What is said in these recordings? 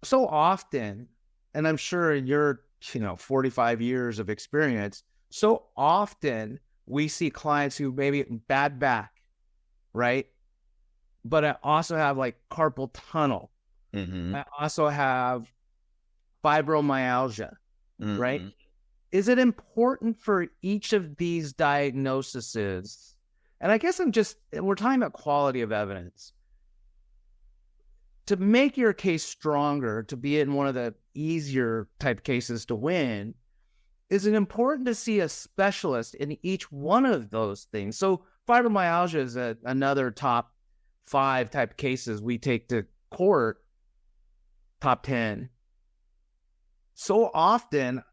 so often, and I'm sure in your, 45 years of experience, so often we see clients who maybe bad back, right? But I also have like carpal tunnel. Mm-hmm. I also have fibromyalgia, Mm-hmm. right? Is it important for each of these diagnoses? And I guess we're talking about quality of evidence. To make your case stronger, to be in one of the easier type cases to win, is it important to see a specialist in each one of those things? So fibromyalgia is another top 5 type cases we take to court, top 10. So often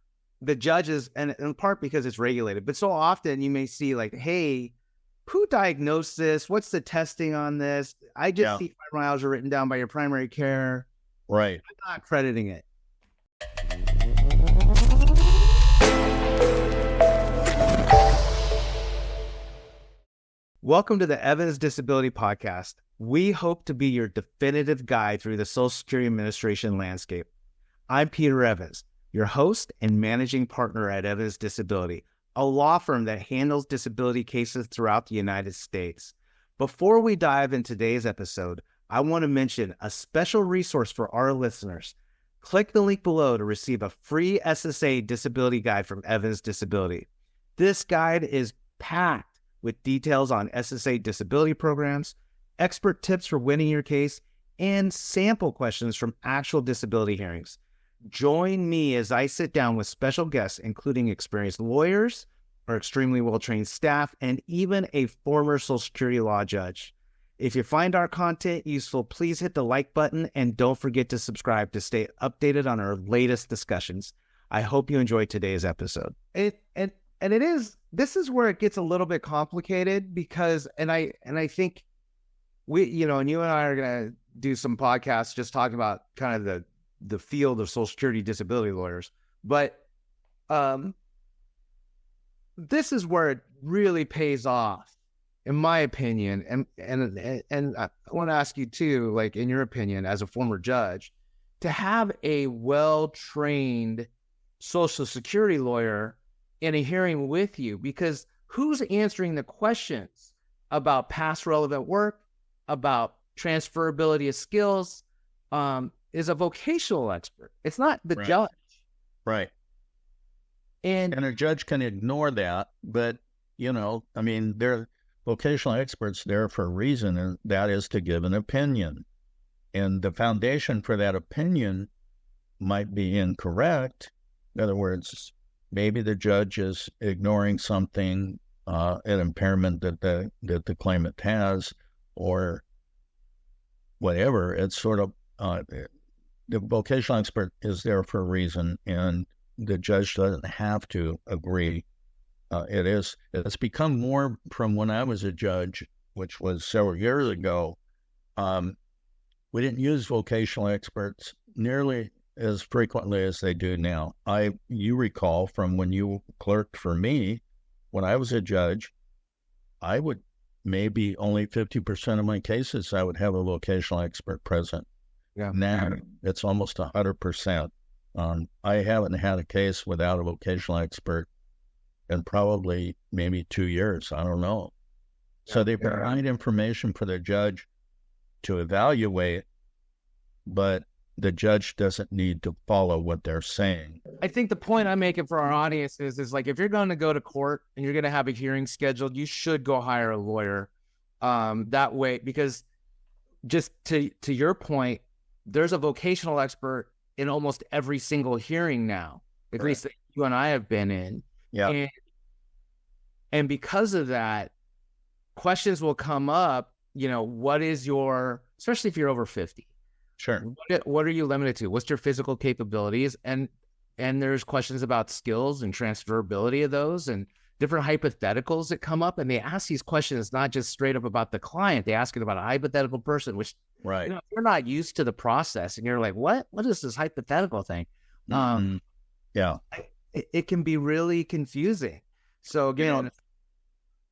the judges, and in part because it's regulated, but so often you may see like, hey, who diagnosed this? What's the testing on this? I just see fibromyalgia written down by your primary care. Right. I'm not crediting it. Welcome to the Evans Disability Podcast. We hope to be your definitive guide through the Social Security Administration landscape. I'm Peter Evans, your host and managing partner at Evans Disability, a law firm that handles disability cases throughout the United States. Before we dive into today's episode, I want to mention a special resource for our listeners. Click the link below to receive a free SSA disability guide from Evans Disability. This guide is packed with details on SSA disability programs, expert tips for winning your case, and sample questions from actual disability hearings. Join me as I sit down with special guests, including experienced lawyers, our extremely well-trained staff, and even a former Social Security law judge. If you find our content useful, please hit the like button and don't forget to subscribe to stay updated on our latest discussions. I hope you enjoyed today's episode. This is where it gets a little bit complicated because, and I think we, and you and I are going to do some podcasts just talking about kind of the field of Social Security disability lawyers. But this is where it really pays off, in my opinion. And I want to ask you too, like in your opinion, as a former judge, to have a well-trained Social Security lawyer in a hearing with you, because who's answering the questions about past relevant work, about transferability of skills, is a vocational expert. It's not the judge. Right. And a judge can ignore that, but, they're vocational experts there for a reason, and that is to give an opinion. And the foundation for that opinion might be incorrect. In other words, maybe the judge is ignoring something, an impairment that the claimant has, or whatever. It's sort of the vocational expert is there for a reason, and the judge doesn't have to agree. It's become more from when I was a judge, which was several years ago. We didn't use vocational experts nearly as frequently as they do now. You recall from when you clerked for me, when I was a judge, I would maybe only 50% of my cases, I would have a vocational expert present. Yeah. Now it's almost 100%. I haven't had a case without a vocational expert in probably maybe 2 years. I don't know. So they provide information for the judge to evaluate, but the judge doesn't need to follow what they're saying. I think the point I'm making for our audience is like, if you're going to go to court and you're going to have a hearing scheduled, you should go hire a lawyer that way, because just to your point, there's a vocational expert in almost every single hearing now, at least that you and I have been in. Yeah. And because of that, questions will come up, what is especially if you're over 50. Sure. What are you limited to? What's your physical capabilities? And there's questions about skills and transferability of those and different hypotheticals that come up. And they ask these questions not just straight up about the client. They ask it about a hypothetical person, which if you're not used to the process and you're like, what is this hypothetical thing? It can be really confusing. So again,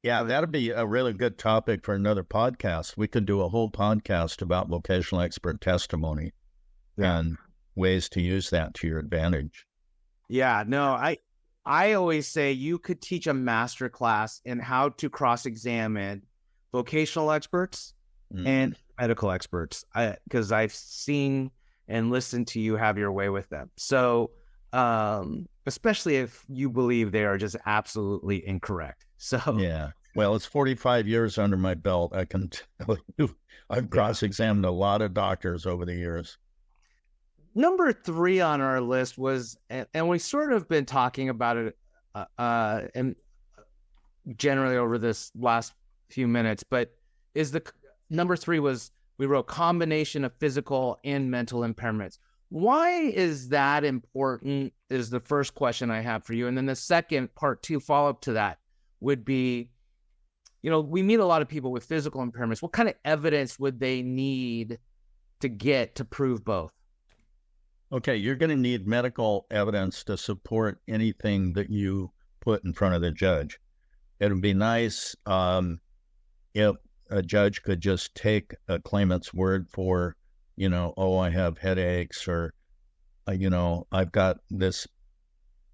that'd be a really good topic for another podcast. We could do a whole podcast about vocational expert testimony and ways to use that to your advantage. Yeah, no, I always say you could teach a master class in how to cross-examine vocational experts and medical experts, because I've seen and listened to you have your way with them. So, especially if you believe they are just absolutely incorrect. So, yeah. Well, it's 45 years under my belt. I can tell you, I've cross-examined a lot of doctors over the years. Number 3 on our list was, and we sort of been talking about it, and generally over this last few minutes, but number 3 was, we wrote combination of physical and mental impairments. Why is that important is the first question I have for you. And then the second, part 2, follow-up to that would be, we meet a lot of people with physical impairments. What kind of evidence would they need to get to prove both? Okay, you're going to need medical evidence to support anything that you put in front of the judge. It would be nice if a judge could just take a claimant's word for, I have headaches, or, I've got this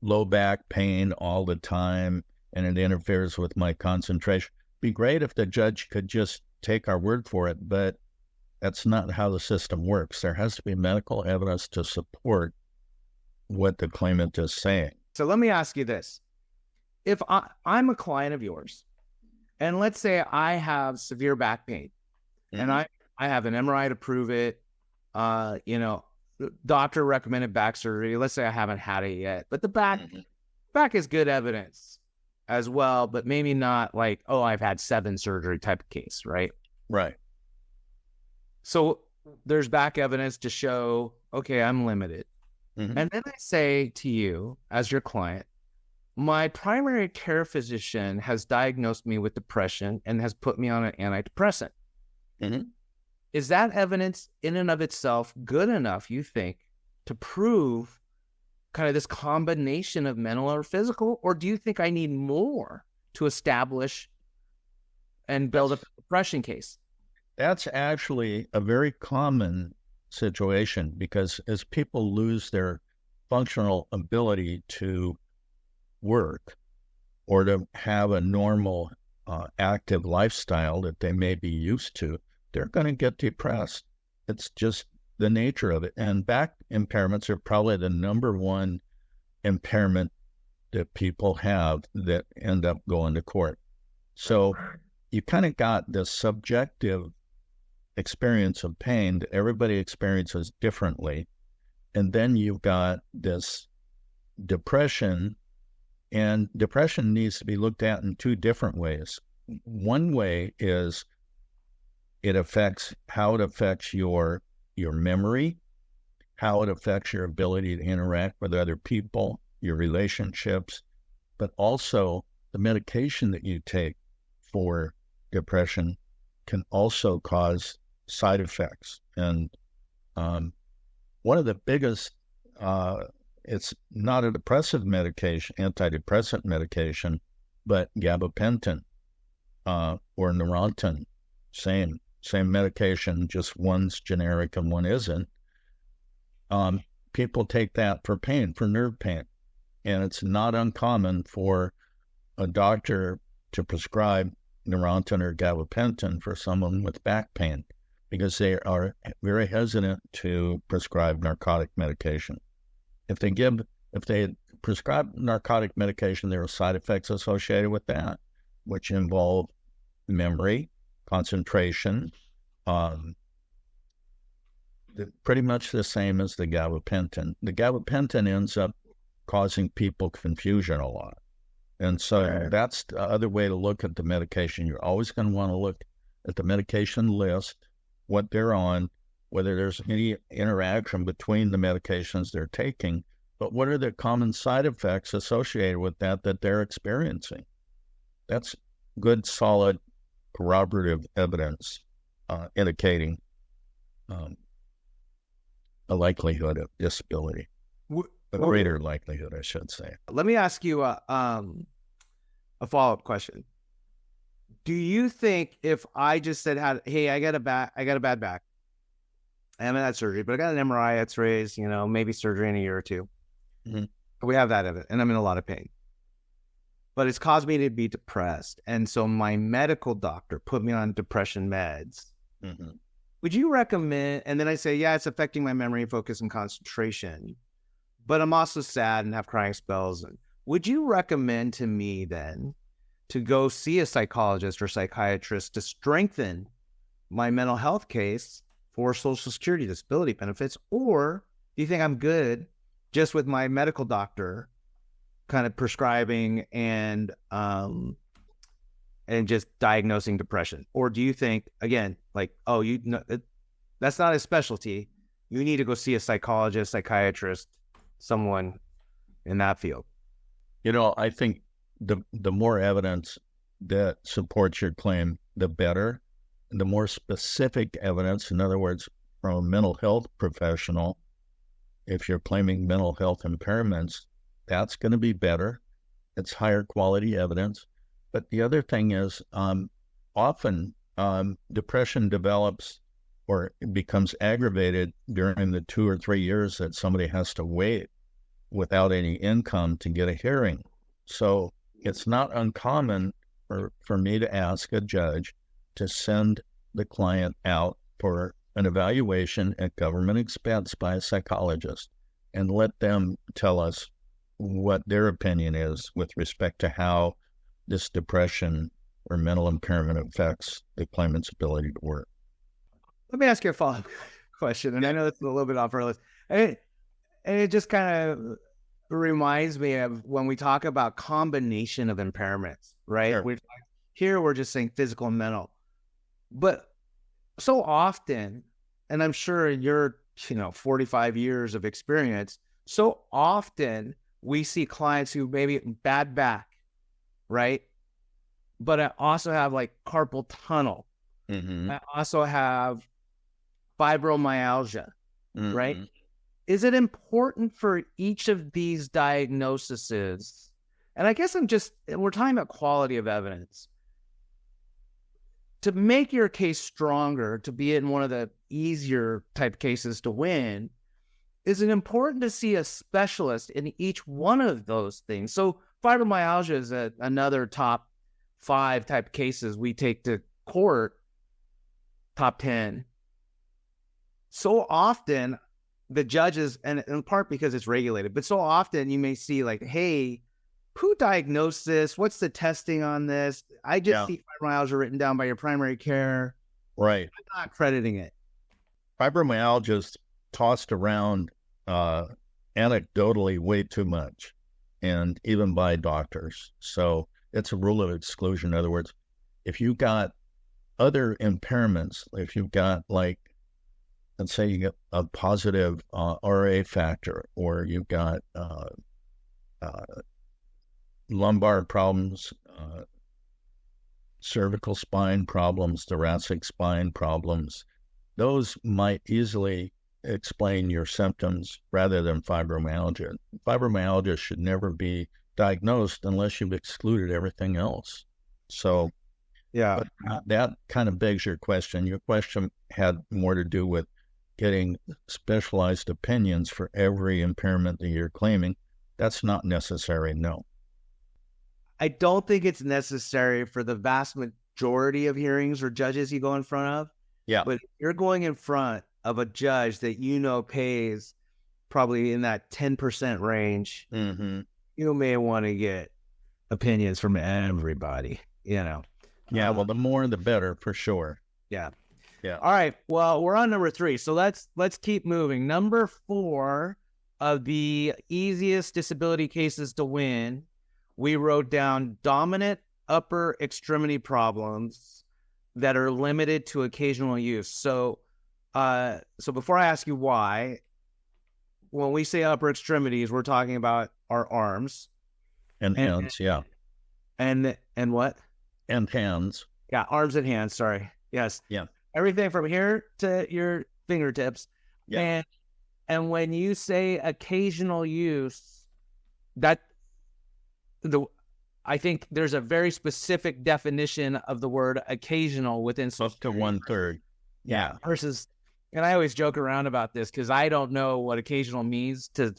low back pain all the time and it interferes with my concentration. It'd be great if the judge could just take our word for it, but that's not how the system works. There has to be medical evidence to support what the claimant is saying. So let me ask you this. If I'm a client of yours, and let's say I have severe back pain, and I have an MRI to prove it, doctor recommended back surgery. Let's say I haven't had it yet, but the back is good evidence as well, but maybe not like, I've had 7 surgery type of case, right? Right. So there's back evidence to show, okay, I'm limited. And then I say to you as your client, my primary care physician has diagnosed me with depression and has put me on an antidepressant. Is that evidence in and of itself good enough, you think, to prove kind of this combination of mental or physical? Or do you think I need more to establish and build up a depression case? That's actually a very common situation, because as people lose their functional ability to work or to have a normal active lifestyle that they may be used to, they're going to get depressed. It's just the nature of it. And back impairments are probably the number one impairment that people have that end up going to court. So you kind of got this subjective experience of pain that everybody experiences differently. And then you've got this depression, and depression needs to be looked at in 2 different ways. One way is how it affects your memory, how it affects your ability to interact with other people, your relationships, but also the medication that you take for depression can also cause side effects. And one of the biggest, it's not a depressive medication, antidepressant medication, but gabapentin or Neurontin, same medication, just one's generic and one isn't. People take that for pain, for nerve pain. And it's not uncommon for a doctor to prescribe Neurontin or gabapentin for someone with back pain, because they are very hesitant to prescribe narcotic medication. If they prescribe narcotic medication, there are side effects associated with that, which involve memory, concentration, pretty much the same as the gabapentin. The gabapentin ends up causing people confusion a lot. And so that's the other way to look at the medication. You're always going to want to look at the medication list, what they're on, whether there's any interaction between the medications they're taking, but what are the common side effects associated with that they're experiencing? That's good, solid, corroborative evidence indicating a likelihood of disability, a greater likelihood, I should say. Let me ask you a follow-up question. Do you think if I just said, "Hey, I got a bad back," I haven't had surgery, but I got an MRI, X-rays, maybe surgery in a year or two. We have that of it, and I'm in a lot of pain. But it's caused me to be depressed. And so my medical doctor put me on depression meds. Would you recommend, and then I say, yeah, it's affecting my memory, focus, and concentration, but I'm also sad and have crying spells. And would you recommend to me then to go see a psychologist or psychiatrist to strengthen my mental health case for Social Security disability benefits? Or do you think I'm good just with my medical doctor kind of prescribing and just diagnosing depression? Or do you think, again, like, oh, that's not a specialty, you need to go see a psychologist, psychiatrist, someone in that field? I think the more evidence that supports your claim, the better. The more specific evidence, in other words, from a mental health professional, if you're claiming mental health impairments, that's going to be better. It's higher quality evidence. But the other thing is, often depression develops or becomes aggravated during the 2 or 3 years that somebody has to wait without any income to get a hearing. So it's not uncommon for me to ask a judge to send the client out for an evaluation at government expense by a psychologist and let them tell us what their opinion is with respect to how this depression or mental impairment affects the claimant's ability to work. Let me ask you a follow-up question, and I know that's a little bit off our list. And it just kind of reminds me of when we talk about combination of impairments, right? Sure. Here we're just saying physical and mental. But so often, and I'm sure in your 45 years of experience, so often we see clients who maybe bad back, right? But I also have like carpal tunnel. I also have fibromyalgia, right? Is it important for each of these diagnoses? And I guess we're talking about quality of evidence. To make your case stronger, to be in one of the easier type cases to win, is it important to see a specialist in each one of those things? So fibromyalgia is another top 5 type cases we take to court, top 10. So often the judges, and in part because it's regulated, but so often you may see like, hey, who diagnosed this? What's the testing on this? I just see fibromyalgia written down by your primary care. Right. I'm not crediting it. Fibromyalgia is tossed around anecdotally way too much, and even by doctors. So it's a rule of exclusion. In other words, if you've got other impairments, if you've got like, let's say you get a positive RA factor, or you've got lumbar problems, cervical spine problems, thoracic spine problems, those might easily explain your symptoms rather than fibromyalgia. Fibromyalgia should never be diagnosed unless you've excluded everything else. So but that kind of begs your question. Your question had more to do with getting specialized opinions for every impairment that you're claiming. That's not necessary, no. I don't think it's necessary for the vast majority of hearings or judges you go in front of. Yeah. But if you're going in front of a judge that pays probably in that 10% range, you may want to get opinions from everybody, Yeah, well, the more the better, for sure. Yeah. All right. Well, we're on number 3. So let's keep moving. Number 4 of the easiest disability cases to win, we wrote down dominant upper extremity problems that are limited to occasional use. So before I ask you why, when we say upper extremities, we're talking about our arms and hands. And what? And hands. Yeah, arms and hands. Sorry. Yes. Yeah. Everything from here to your fingertips. Yeah. And when you say occasional use, I think there's a very specific definition of the word occasional within up to 1/3. versus And I always joke around about this because I don't know what occasional means to,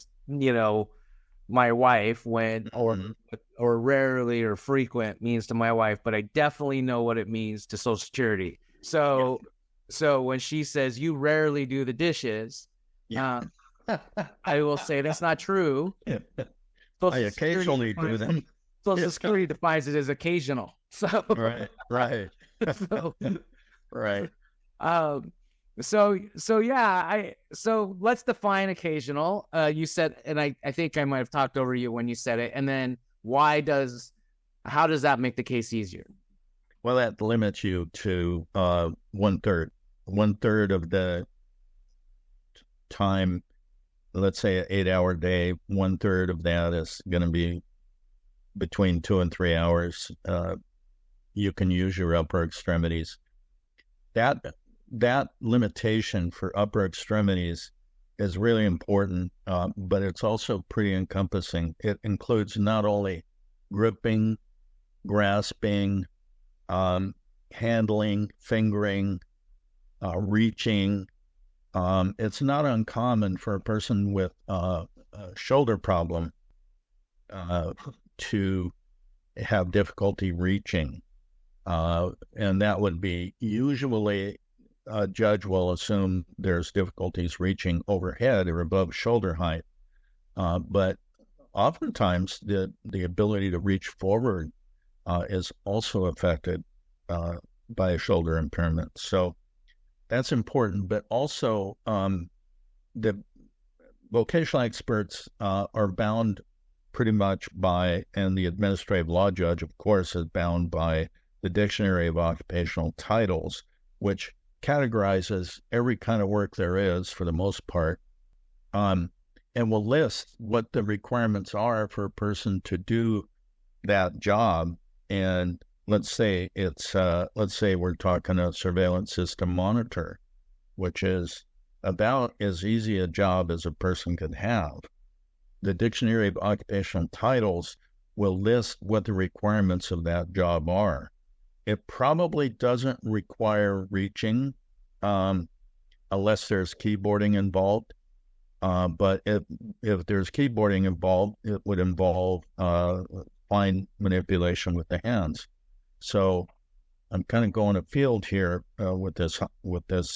my wife when, or rarely or frequent means to my wife, but I definitely know what it means to Social Security. So when she says you rarely do the dishes, I will say that's not true. I occasionally do them. Social Security defines it as occasional. So right. Right. So let's define occasional. You said, and I think I might have talked over you when you said it. And then how does that make the case easier? Well, that limits you to 1/3. 1/3 of the time, let's say an 8-hour day, 1/3 of that is going to be between 2 and 3 hours. You can use your upper extremities. That limitation for upper extremities is really important, but it's also pretty encompassing. It includes not only gripping, grasping, handling, fingering, reaching. It's not uncommon for a person with a shoulder problem to have difficulty reaching. And that would be usually a judge will assume there's difficulties reaching overhead or above shoulder height. But oftentimes the ability to reach forward is also affected by a shoulder impairment. So that's important. But also the vocational experts are bound pretty much by, and the administrative law judge, of course, is bound by the Dictionary of Occupational Titles, which categorizes every kind of work there is for the most part, and will list what the requirements are for a person to do that job. And let's say we're talking a surveillance system monitor, which is about as easy a job as a person could have. The Dictionary of Occupational Titles will list what the requirements of that job are. It probably doesn't require reaching unless there's keyboarding involved. But if there's keyboarding involved, it would involve fine manipulation with the hands. So I'm kind of going afield here with this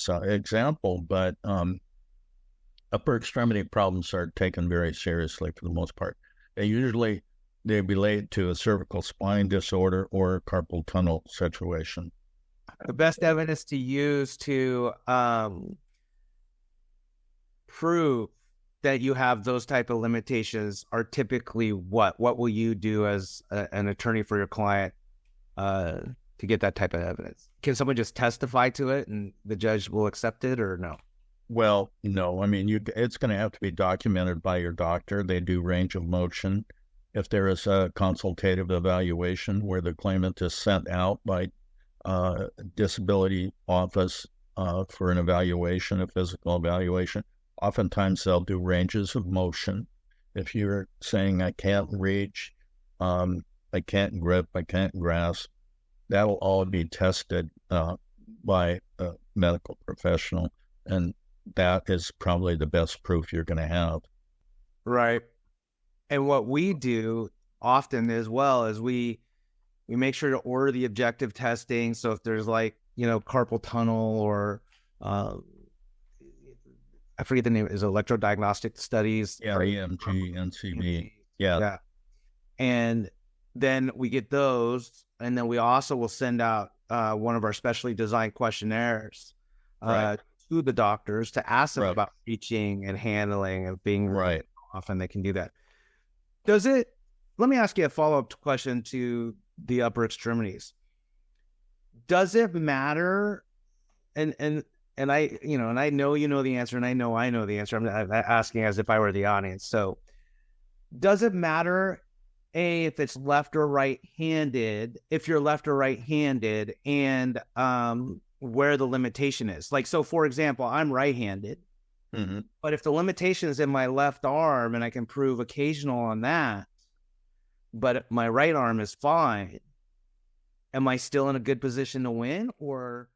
example, but upper extremity problems are taken very seriously for the most part. They relate to a cervical spine disorder or a carpal tunnel situation. The best evidence to use to prove that you have those type of limitations are typically what? What will you do as an attorney for your client to get that type of evidence? Can someone just testify to it and the judge will accept it, or no? Well, no. I mean, it's going to have to be documented by your doctor. They do range of motion. If there is a consultative evaluation where the claimant is sent out by disability office for an evaluation, a physical evaluation, oftentimes they'll do ranges of motion. If you're saying, I can't reach, I can't grip, I can't grasp, that'll all be tested by a medical professional. And that is probably the best proof you're going to have. Right. And what we do often as well is we make sure to order the objective testing. So if there's carpal tunnel or I forget the name, is electrodiagnostic studies. Yeah, EMG, NCB. Yeah. And then we get those, and then we also will send out one of our specially designed questionnaires to the doctors to ask them about reaching and handling and being right. Often they can do that. Let me ask you a follow-up question to the upper extremities. Does it matter? And I, and I know you know the answer, and I know the answer. I'm asking as if I were the audience. So does it matter, if it's left or right-handed, if you're left or right-handed, and where the limitation is? Like, so for example, I'm right-handed, but if the limitation is in my left arm and I can prove occasional on that, but my right arm is fine, am I still in a good position to win? Or